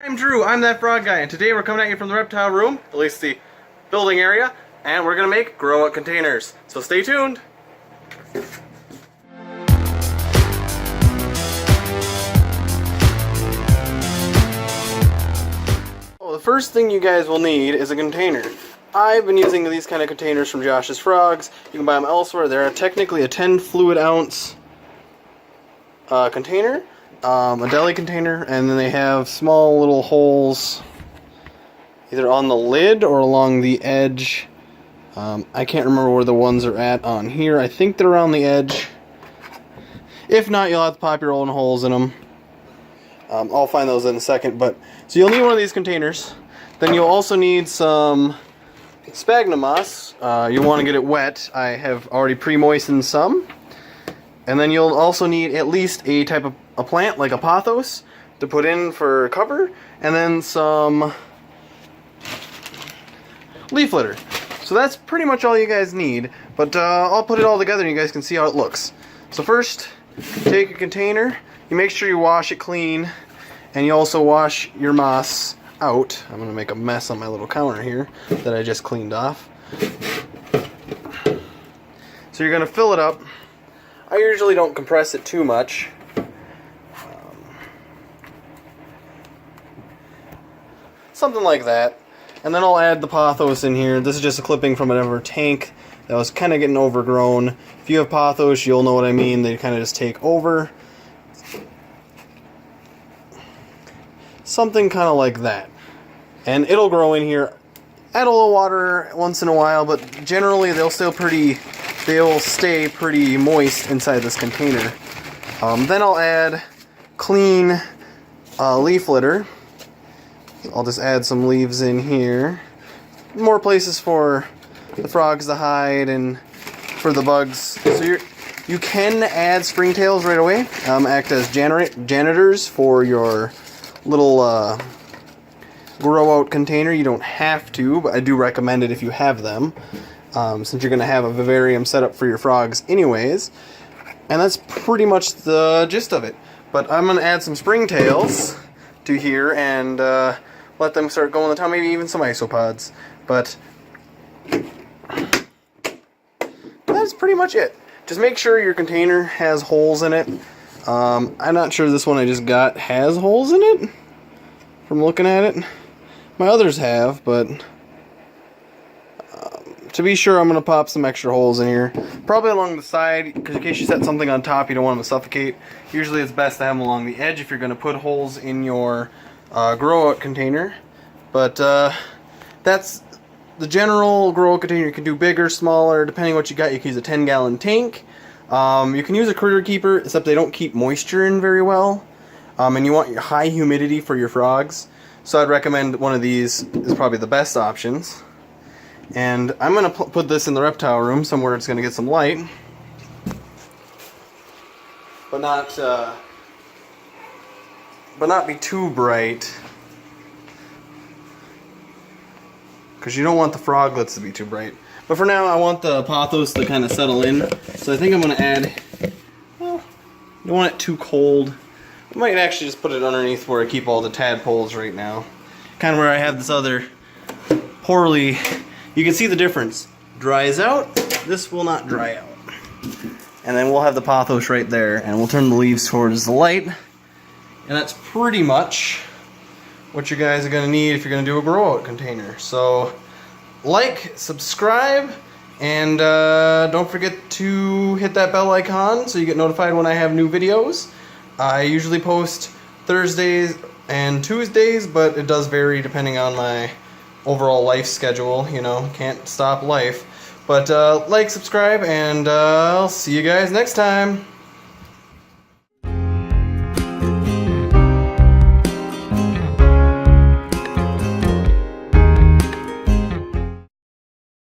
I'm Drew, I'm that frog guy, and today we're coming at you from the reptile room, at least the building area, and we're going to make grow-out containers. So stay tuned! Well, the first thing you guys will need is a container. I've been using these kind of containers from Josh's Frogs. You can buy them elsewhere. They're technically a 10 fluid ounce container. A deli container, and then they have small little holes either on the lid or along the edge. I can't remember where the ones are at on here. I think they're around the edge. If not, you'll have to pop your own holes in them. I'll find those in a second. So you'll need one of these containers. Then you'll also need some sphagnum moss. You'll want to get it wet. I have already pre-moistened some. And then you'll also need at least a type of a plant like a pothos to put in for cover, and then some leaf litter. So that's pretty much all you guys need, but I'll put it all together and you guys can see how it looks. So first, take a container, you make sure you wash it clean, and you also wash your moss out. I'm going to make a mess on my little counter here that I just cleaned off. So you're going to fill it up. I usually don't compress it too much. Something like that. And then I'll add the pothos in here. This is just a clipping from another tank that was kind of getting overgrown. If you have pothos, you'll know what I mean. They kind of just take over. Something kind of like that. And it'll grow in here. Add a little water once in a while, but generally they'll stay pretty moist inside this container. Then I'll add clean leaf litter. I'll just add some leaves in here. More places for the frogs to hide and for the bugs. So you can add springtails right away. Act as janitors for your little grow-out container. You don't have to, but I do recommend it if you have them. Since you're going to have a vivarium set up for your frogs anyways. And that's pretty much the gist of it. But I'm going to add some springtails to here and let them start going to town, maybe even some isopods. But that's pretty much it. Just make sure your container has holes in it. I'm not sure this one I just got has holes in it from looking at it. My others have, but to be sure, I'm going to pop some extra holes in here. Probably along the side, because in case you set something on top, you don't want them to suffocate. Usually it's best to have them along the edge if you're going to put holes in your grow-out container. But that's the general grow-out container. You can do bigger, smaller, depending on what you got. You can use a 10-gallon tank. You can use a critter keeper, except they don't keep moisture in very well. And you want your high humidity for your frogs. So I'd recommend one of these is probably the best options. And I'm going to put this in the reptile room somewhere it's going to get some light. But not be too bright. Because you don't want the froglets to be too bright. But for now, I want the pothos to kind of settle in. So I think I'm going to add, well, I don't want it too cold. I might actually just put it underneath where I keep all the tadpoles right now. Kind of where I have this other poorly... You can see the difference. Dries out, this will not dry out. And then we'll have the pothos right there, and we'll turn the leaves towards the light. And that's pretty much what you guys are going to need if you're going to do a grow-out container. So, like, subscribe, and don't forget to hit that bell icon so you get notified when I have new videos. I usually post Thursdays and Tuesdays, but it does vary depending on my overall life schedule, you know, can't stop life. But like, subscribe, and I'll see you guys next time.